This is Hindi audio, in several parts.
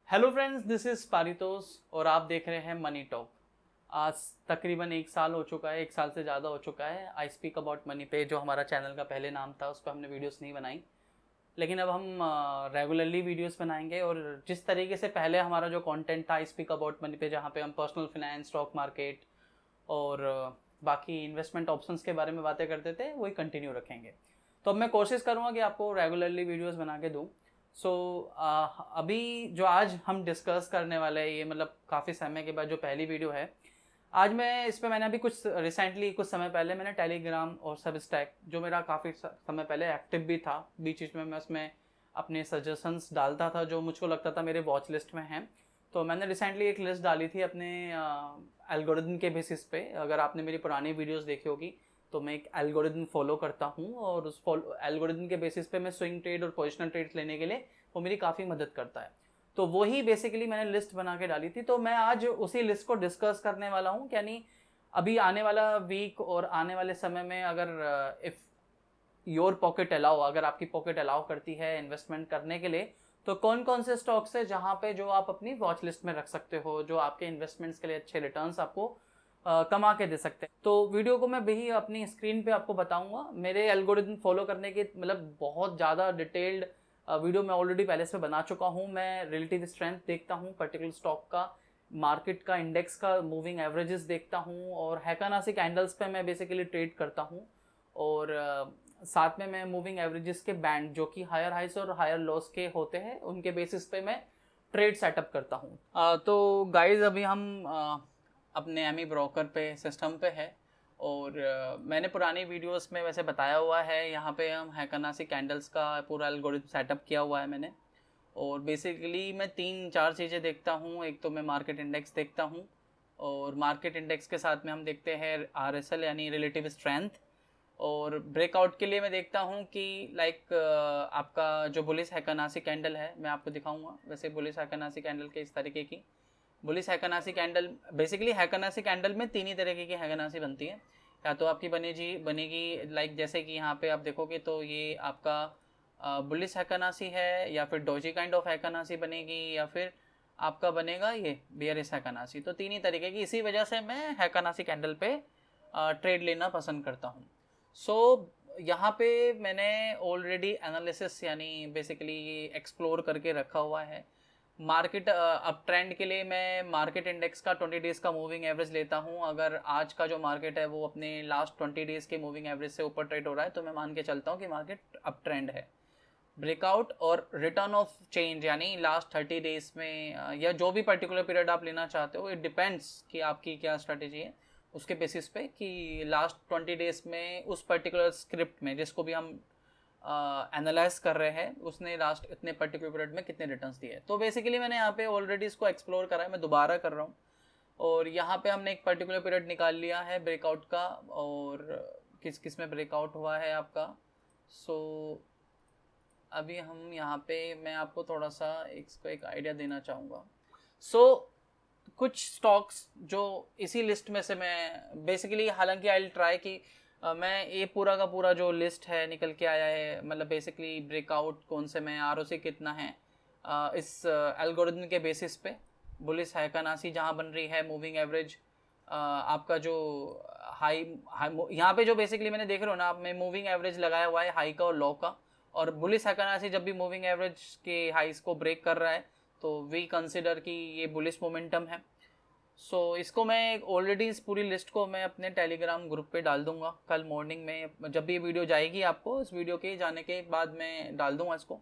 Hello friends, this is Paritosh और आप देख रहे हैं मनी टॉक। आज तकरीबन एक साल हो चुका है, एक साल से ज़्यादा हो चुका है। आई स्पीक अबाउट मनी पे जो हमारा चैनल का पहले नाम था, उस पर हमने वीडियोस नहीं बनाई, लेकिन अब हम रेगुलरली वीडियोस बनाएंगे। और जिस तरीके से पहले हमारा जो कंटेंट था आई स्पीक अबाउट मनी पे, जहाँ पे हम पर्सनल फाइनेंस, स्टॉक मार्केट और बाकी इन्वेस्टमेंट ऑप्शंस के बारे में बातें करते थे, वही कंटिन्यू रखेंगे। तो अब मैं कोशिश करूँगा कि आपको रेगुलरली वीडियोस बना के दूँ। सो अभी जो आज हम डिस्कस करने वाले हैं, ये मतलब काफ़ी समय के बाद जो पहली वीडियो है आज मैं इस पे, मैंने अभी कुछ रिसेंटली कुछ समय पहले मैंने टेलीग्राम और सबस्टैक, जो मेरा काफ़ी समय पहले एक्टिव भी था, बीच बीच में मैं उसमें अपने सजेशंस डालता था जो मुझको लगता था मेरे वॉच लिस्ट में हैं। तो मैंने रिसेंटली एक लिस्ट डाली थी अपने एल्गोरिदम के बेसिस पे। अगर आपने मेरी पुरानी वीडियोस देखी होगी तो मैं एक एल्गोरिदम फॉलो करता हूँ, और उस एल्गोरिदम के बेसिस पे मैं स्विंग ट्रेड और पोजिशनल ट्रेड्स लेने के लिए वो मेरी काफ़ी मदद करता है। तो वही बेसिकली मैंने लिस्ट बना के डाली थी, तो मैं आज उसी लिस्ट को डिस्कस करने वाला हूँ। यानी अभी आने वाला वीक और आने वाले समय में, अगर इफ़ योर पॉकेट अलाउ, अगर आपकी पॉकेट अलाउ करती है इन्वेस्टमेंट करने के लिए, तो कौन कौन से स्टॉक्स है जहाँ पे जो आप अपनी वॉच लिस्ट में रख सकते हो, जो आपके इन्वेस्टमेंट्स के लिए अच्छे रिटर्न्स आपको कमा के दे सकते हैं। तो वीडियो को मैं भी अपनी स्क्रीन पे आपको बताऊंगा। मेरे एल्गोरिथम फॉलो करने के मतलब बहुत ज़्यादा डिटेल्ड वीडियो मैं ऑलरेडी पहले से बना चुका हूँ। मैं रिलेटिव स्ट्रेंथ देखता हूँ पर्टिकुलर स्टॉक का, मार्केट का, इंडेक्स का मूविंग एवरेजेस देखता हूँ, और हैकानासी कैंडल्स पे मैं बेसिकली ट्रेड करता हूँ। और साथ में मैं मूविंग एवरेजेस के बैंड, जो कि हायर हाइस और हायर लॉस के होते हैं, उनके बेसिस पे मैं ट्रेड सेटअप करता हूँ। तो गाइज अभी हम अपने एमी ब्रोकर पे सिस्टम पे है, और मैंने पुरानी वीडियोस में वैसे बताया हुआ है। यहाँ पे हम हैकानासी कैंडल्स का पूरा एल्गोरिथम सेटअप किया हुआ है मैंने। और बेसिकली मैं 3-4 चीज़ें देखता हूँ। एक तो मैं मार्केट इंडेक्स देखता हूँ, और मार्केट इंडेक्स के साथ में हम देखते हैं RSL यानी रिलेटिव स्ट्रेंथ। और ब्रेकआउट के लिए मैं देखता हूँ कि लाइक आपका जो बुलिश हैकानासी कैंडल है, मैं आपको दिखाऊंगा। वैसे बुलिश हैकानासी कैंडल के इस तरीके की बुलिश हैकानासी कैंडल, बेसिकली हैकानासी कैंडल में 3 ही तरीके की हैकानासी बनती है। या तो आपकी बनेगी लाइक जैसे कि यहाँ पे आप देखोगे तो ये आपका बुलिश हैकानासी है, या फिर डोजी काइंड ऑफ हैकानासी बनेगी, या फिर आपका बनेगा ये बियरिश हैकानासी। तो 3 ही तरीके की, इसी वजह से मैं हैकानासी कैंडल पे ट्रेड लेना पसंद करता हूँ। सो यहाँ पे मैंने ऑलरेडी एनालिसिस यानी बेसिकली एक्सप्लोर करके रखा हुआ है। मार्केट अब ट्रेंड के लिए मैं मार्केट इंडेक्स का 20 डेज़ का मूविंग एवरेज लेता हूँ। अगर आज का जो मार्केट है वो अपने लास्ट 20 डेज़ के मूविंग एवरेज से ऊपर ट्रेड हो रहा है, तो मैं मान के चलता हूँ कि मार्केट अप ट्रेंड है। ब्रेकआउट और रिटर्न ऑफ चेंज यानी लास्ट 30 डेज़ में या जो भी पर्टिकुलर पीरियड आप लेना चाहते हो, इट डिपेंड्स कि आपकी क्या स्ट्रेटेजी है उसके बेसिस पे, कि लास्ट 20 डेज़ में उस पर्टिकुलर स्क्रिप्ट में जिसको भी हम एनालाइज कर रहे हैं, उसने लास्ट इतने पर्टिकुलर पीरियड में कितने रिटर्न्स दिए। तो बेसिकली मैंने यहाँ पे ऑलरेडी इसको एक्सप्लोर करा है, मैं दोबारा कर रहा हूँ। और यहाँ पे हमने एक पर्टिकुलर पीरियड निकाल लिया है ब्रेकआउट का, और किस किस में ब्रेकआउट हुआ है आपका। सो अभी हम यहाँ पे, मैं आपको थोड़ा सा इसको एक आइडिया देना चाहूँगा। सो कुछ स्टॉक्स जो इसी लिस्ट में से मैं बेसिकली, हालांकि आई विल ट्राई कि मैं ये पूरा का पूरा जो लिस्ट है निकल के आया है, मतलब बेसिकली ब्रेकआउट कौन से में, ROC कितना है, इस एल्गोरिथम के बेसिस पे बुलिश हैकानासी जहाँ बन रही है, मूविंग एवरेज आपका जो हाई यहाँ पे जो बेसिकली मैंने देख रहे हो ना आप, मैं मूविंग एवरेज लगाया हुआ है हाई का और लो का। और बुलिश हैकानासी जब भी मूविंग एवरेज के हाइस को ब्रेक कर रहा है, तो वी कंसिडर कि ये बुलिश मोमेंटम है। इसको मैं ऑलरेडी इस पूरी लिस्ट को मैं अपने टेलीग्राम ग्रुप पे डाल दूंगा कल मॉर्निंग में। जब भी ये वीडियो जाएगी आपको, इस वीडियो के जाने के बाद मैं डाल दूंगा इसको।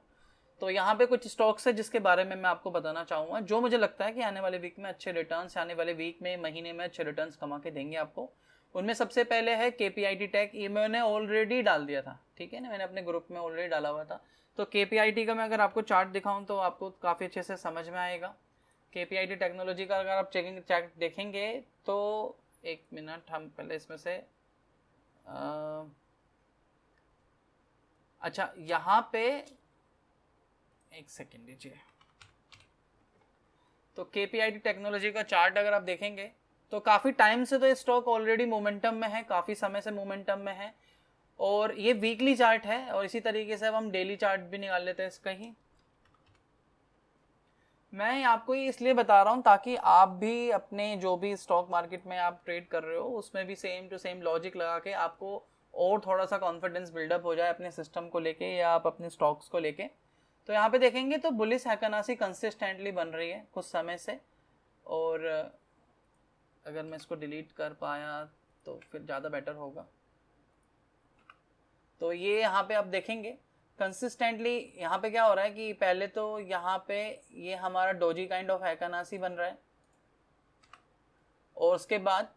तो यहाँ पे कुछ स्टॉक्स है जिसके बारे में मैं आपको बताना चाहूँगा, जो मुझे लगता है कि आने वाले वीक में अच्छे रिटर्न्स, आने वाले वीक में, महीने में अच्छे रिटर्न्स कमा के देंगे आपको। उनमें सबसे पहले है KPIT टेक। ये मैंने ऑलरेडी डाल दिया था, ठीक है ना, मैंने अपने ग्रुप में ऑलरेडी डाला हुआ था। तो KPIT का मैं अगर आपको चार्ट दिखाऊँ तो आपको काफ़ी अच्छे से समझ में आएगा। KPIT टेक्नोलॉजी का अगर आप चेक देखेंगे तो, एक मिनट, हम पहले इसमें से अच्छा यहाँ पे एक सेकेंड दीजिए। तो KPIT टेक्नोलॉजी का चार्ट अगर आप देखेंगे तो काफ़ी टाइम से तो ये स्टॉक ऑलरेडी मोमेंटम में है, काफ़ी समय से मोमेंटम में है। और ये वीकली चार्ट है, और इसी तरीके से अब हम डेली चार्ट भी निकाल लेते हैं इसका ही। मैं आपको ये इसलिए बता रहा हूँ ताकि आप भी अपने जो भी स्टॉक मार्केट में आप ट्रेड कर रहे हो उसमें भी सेम टू सेम लॉजिक लगा के आपको और थोड़ा सा कॉन्फिडेंस बिल्डअप हो जाए अपने सिस्टम को लेके या आप अपने स्टॉक्स को लेके। तो यहाँ पे देखेंगे तो बुलिश हैकनासी कंसिस्टेंटली बन रही है कुछ समय से, और अगर मैं इसको डिलीट कर पाया तो फिर ज़्यादा बेटर होगा। तो ये यहाँ पे आप देखेंगे कंसिस्टेंटली यहाँ पे क्या हो रहा है कि पहले तो यहाँ पे ये हमारा डोजी काइंड ऑफ हैकनासी बन रहा है, और उसके बाद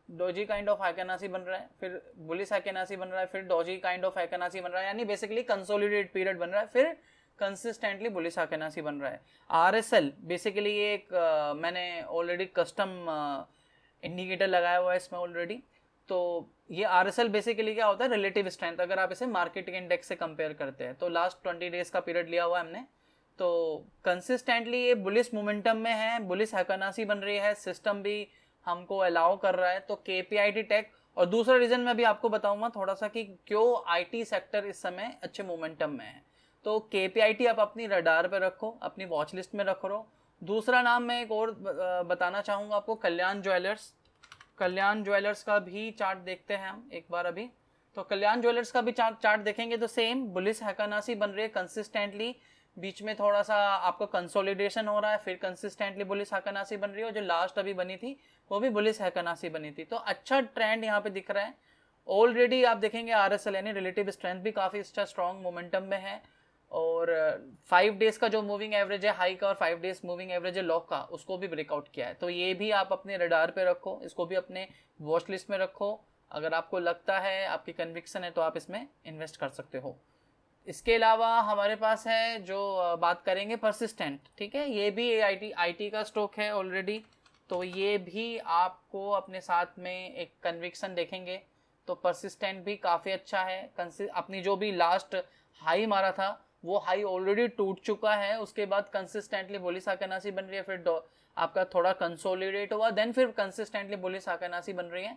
डोजी काइंड ऑफ हैकनासी बन रहा है, फिर बुलिश हैकनासी बन रहा है, फिर डोजी काइंड ऑफ हैकनासी बन रहा है, यानी बेसिकली कंसोलिडेट पीरियड बन रहा है, फिर कंसिस्टेंटली बुलिश हैकनासी बन रहा है। आरएसएल बेसिकली ये एक मैंने ऑलरेडी कस्टम इंडिकेटर लगाया हुआ है इसमें ऑलरेडी। तो ये आरएसएल बेसिकली क्या होता है, रिलेटिव स्ट्रेंथ। अगर आप इसे मार्केट इंडेक्स से कंपेयर करते हैं तो लास्ट 20 डेज का पीरियड लिया हुआ है हमने। तो कंसिस्टेंटली ये बुलिश मोमेंटम में है, बुलिश हैकनासी बन रही है, सिस्टम भी हमको अलाउ कर रहा है। तो केपीआईटी टेक, और दूसरा रीजन मैं भी आपको बताऊंगा थोड़ा सा कि क्यों आईटी सेक्टर इस समय अच्छे मोमेंटम में है। तो केपीआईटी आप अपनी रडार पे रखो, अपनी वॉच लिस्ट में रखो। दूसरा नाम मैं एक और बताना चाहूँगा आपको, कल्याण ज्वेलर्स। कल्याण ज्वेलर्स का भी चार्ट देखते हैं हम एक बार अभी। तो कल्याण ज्वेलर्स का भी चार्ट देखेंगे तो सेम बुलिश हैकनासी बन रही है कंसिस्टेंटली। बीच में थोड़ा सा आपको कंसोलिडेशन हो रहा है, फिर कंसिस्टेंटली बुलिश हैकनासी बन रही है, और जो लास्ट अभी बनी थी वो भी बुलिश हैकनासी बनी थी। तो अच्छा ट्रेंड यहाँ पे दिख रहा है ऑलरेडी। आप देखेंगे आरएसएल यानी रिलेटिव स्ट्रेंथ भी काफ़ी अच्छा स्ट्रॉन्ग मोमेंटम में है, और 5 डेज का जो मूविंग एवरेज है हाई का और 5 डेज मूविंग एवरेज है लो का, उसको भी ब्रेकआउट किया है। तो ये भी आप अपने रडार पे रखो, इसको भी अपने वॉच लिस्ट में रखो। अगर आपको लगता है, आपकी कन्विक्शन है, तो आप इसमें इन्वेस्ट कर सकते हो। इसके अलावा हमारे पास है जो बात करेंगे परसिस्टेंट, ठीक है। ये भी आईटी का स्टॉक है ऑलरेडी, तो ये भी आपको अपने साथ में एक कन्विक्शन देखेंगे। तो परसिस्टेंट भी काफ़ी अच्छा है। अपनी जो भी लास्ट हाई मारा था वो हाई ऑलरेडी टूट चुका है, उसके बाद कंसिस्टेंटली बुलिश हैकनासी बन रही है, फिर आपका थोड़ा कंसोलिडेट हुआ, देन फिर कंसिस्टेंटली बुलिश हैकनासी बन रही है।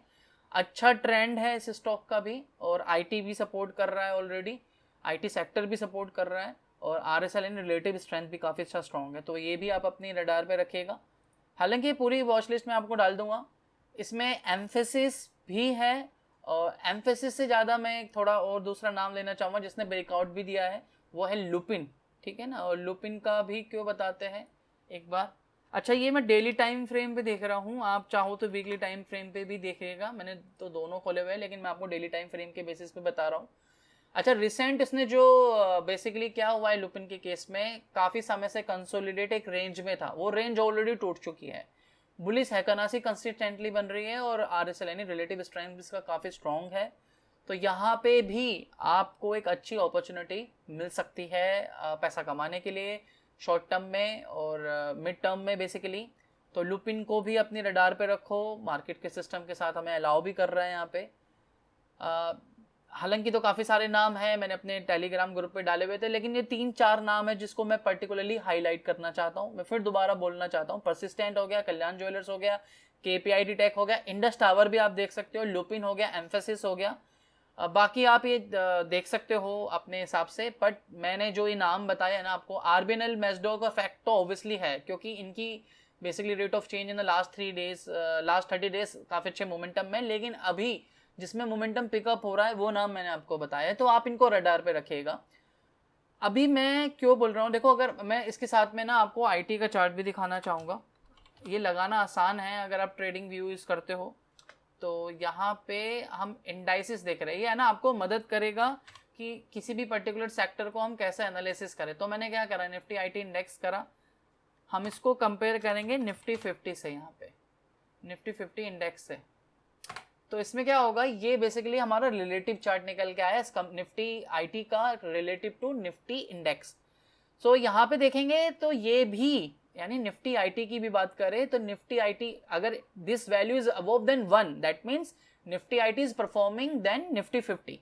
अच्छा ट्रेंड है इस स्टॉक का भी, और आईटी भी सपोर्ट कर रहा है ऑलरेडी, आईटी सेक्टर भी सपोर्ट कर रहा है, और आरएसएल इन रिलेटिव स्ट्रेंथ भी काफ़ी अच्छा स्ट्रॉन्ग है। तो ये भी आप अपनी रडार पे रखिएगा। हालांकि पूरी वॉच लिस्ट में आपको डाल दूंगा, इसमें एम्फेसिस भी है, और एम्फेसिस से ज़्यादा मैं थोड़ा और दूसरा नाम लेना चाहूँगा जिसने ब्रेकआउट भी दिया है, वो है लुपिन, ठीक है ना। और लुपिन का भी क्यों बताते हैं एक बार। अच्छा, ये मैं डेली टाइम फ्रेम पे देख रहा हूँ, आप चाहो तो वीकली टाइम फ्रेम पे भी देखिएगा, मैंने तो दोनों खोले हुए हैं, लेकिन मैं आपको डेली टाइम फ्रेम के बेसिस पे बता रहा हूँ। अच्छा, रिसेंट इसने जो बेसिकली क्या हुआ है लुपिन के केस में, काफ़ी समय से कंसोलिडेट एक रेंज में था, वो रेंज ऑलरेडी टूट चुकी है। बुलिश हैकनासी कंसिस्टेंटली बन रही है, और आरएसएल यानी रिलेटिव स्ट्रेंथ इसका काफ़ी स्ट्रॉन्ग है। तो यहाँ पे भी आपको एक अच्छी अपॉर्चुनिटी मिल सकती है पैसा कमाने के लिए, शॉर्ट टर्म में और मिड टर्म में बेसिकली। तो लुपिन को भी अपनी रडार पे रखो, मार्केट के सिस्टम के साथ हमें अलाउ भी कर रहे हैं यहाँ पे। हालांकि तो काफ़ी सारे नाम हैं, मैंने अपने टेलीग्राम ग्रुप पे डाले हुए थे, लेकिन ये 3-4 नाम है जिसको मैं पर्टिकुलरली हाईलाइट करना चाहता हूँ। मैं फिर दोबारा बोलना चाहता हूँ, परसिस्टेंट हो गया, कल्याण ज्वेलर्स हो गया, केपीआईटी टेक हो गया, इंडस टावर भी आप देख सकते हो, लुपिन हो गया, एम्फेसिस हो गया। बाकी आप ये देख सकते हो अपने हिसाब से, बट मैंने जो ये नाम बताया है ना आपको, आरबीएनएल मैस्डो का फैक्ट तो ऑब्वियसली है, क्योंकि इनकी basically rate of change in the last 30 days काफ़ी अच्छे मोमेंटम में, लेकिन अभी जिसमें मोमेंटम पिकअप हो रहा है वो नाम मैंने आपको बताया है, तो आप इनको रडार पे रखिएगा। अभी मैं क्यों बोल रहा हूँ, देखो, अगर मैं इसके साथ में ना आपको आईटी का चार्ट भी दिखाना चाहूँगा। ये लगाना आसान है अगर आप ट्रेडिंग व्यू यूज़ करते हो। तो यहाँ पे हम इंडाइसिस देख रहे हैं, ये है ना आपको मदद करेगा कि किसी भी पर्टिकुलर सेक्टर को हम कैसे एनालिसिस करें। तो मैंने क्या करा, निफ्टी आईटी इंडेक्स करा, हम इसको कंपेयर करेंगे निफ्टी 50 से, यहाँ पे निफ्टी 50 इंडेक्स से। तो इसमें क्या होगा, ये बेसिकली हमारा रिलेटिव चार्ट निकल के आया है निफ्टी आईटी का रिलेटिव टू निफ्टी इंडेक्स। सो यहाँ पे देखेंगे तो ये भी, यानी निफ्टी आईटी की भी बात करें तो निफ्टी आईटी अगर this value is above than 1, that means Nifty IT is performing than Nifty 50।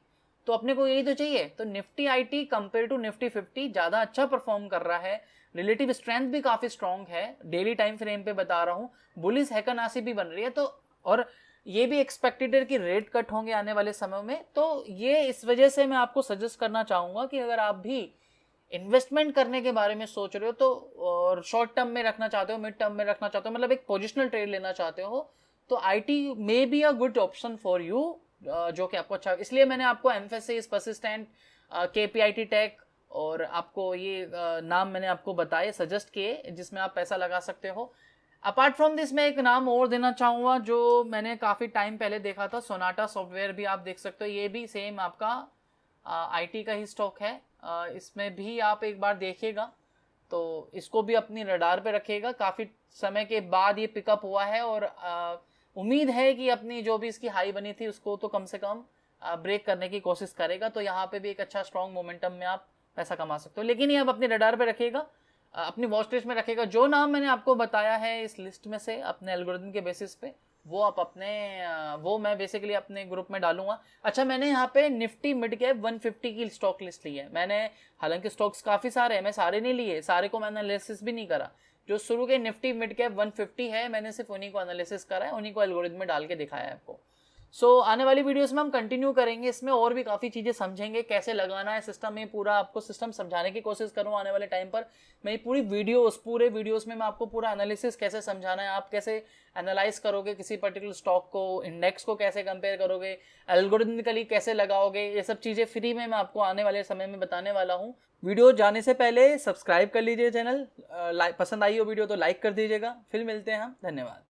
तो अपने को यही तो चाहिए। तो Nifty IT compare to Nifty 50 ज़्यादा अच्छा परफॉर्म कर रहा है, रिलेटिव स्ट्रेंथ भी काफ़ी स्ट्रॉन्ग है, डेली टाइम फ्रेम पे बता रहा हूँ, बुलिश हैकनासी भी बन रही है। तो और ये भी एक्सपेक्टेड है कि रेट कट होंगे आने वाले समय में। तो ये इस वजह से मैं आपको सजेस्ट करना चाहूँगा कि अगर आप भी इन्वेस्टमेंट करने के बारे में सोच रहे हो तो, और शॉर्ट टर्म में रखना चाहते हो, मिड टर्म में रखना चाहते हो, मतलब एक पोजिशनल ट्रेड लेना चाहते हो, तो IT may be a good option for you, जो कि आपको अच्छा, इसलिए मैंने आपको एम्फेसिस, परसिस्टेंट, केपीआईटी टेक और आपको ये नाम मैंने आपको बताए, सजेस्ट किए, जिसमें आप पैसा लगा सकते हो। अपार्ट फ्रॉम दिस मैं एक नाम और देना चाहूँगा जो मैंने काफ़ी टाइम पहले देखा था, सोनाटा सॉफ्टवेयर भी आप देख सकते हो, ये भी सेम आपका आईटी का ही स्टॉक है। इसमें भी आप एक बार देखिएगा, तो इसको भी अपनी रडार पे रखिएगा। काफ़ी समय के बाद ये पिकअप हुआ है और उम्मीद है कि अपनी जो भी इसकी हाई बनी थी उसको तो कम से कम ब्रेक करने की कोशिश करेगा। तो यहाँ पे भी एक अच्छा स्ट्रॉन्ग मोमेंटम में आप पैसा कमा सकते हो, लेकिन ये आप अपनी रडार पे रखिएगा, अपनी वॉच लिस्ट में रखेगा। जो नाम मैंने आपको बताया है इस लिस्ट में से अपने एल्गोरिथम के बेसिस पे, वो आप अपने वो मैं बेसिकली अपने ग्रुप में डालूंगा। अच्छा, मैंने यहाँ पे निफ्टी मिड कैप 150 की स्टॉक लिस्ट ली है मैंने। हालांकि स्टॉक्स काफ़ी सारे हैं, मैं सारे नहीं लिए, सारे को मैंने एनालिसिस भी नहीं करा। जो शुरू के निफ्टी मिड कैप 150 है, मैंने सिर्फ उन्हीं को एनालिसिस करा है, उन्हीं को एल्गोरिथम में डाल के दिखाया है आपको। आने वाली वीडियोस में हम कंटिन्यू करेंगे, इसमें और भी काफ़ी चीज़ें समझेंगे, कैसे लगाना है सिस्टम में, पूरा आपको सिस्टम समझाने की कोशिश करूँ आने वाले टाइम पर। मैं ये पूरे वीडियोस में मैं आपको पूरा एनालिसिस कैसे समझाना है, आप कैसे एनालाइज करोगे किसी पर्टिकुलर स्टॉक को, इंडेक्स को कैसे कंपेयर करोगे, एल्गोरिथमिकली कैसे लगाओगे, ये सब चीज़ें फ्री में मैं आपको आने वाले समय में बताने वाला हूँ। वीडियो जाने से पहले सब्सक्राइब कर लीजिए चैनल, पसंद आई हो वीडियो तो लाइक कर दीजिएगा। फिर मिलते हैं हम, धन्यवाद।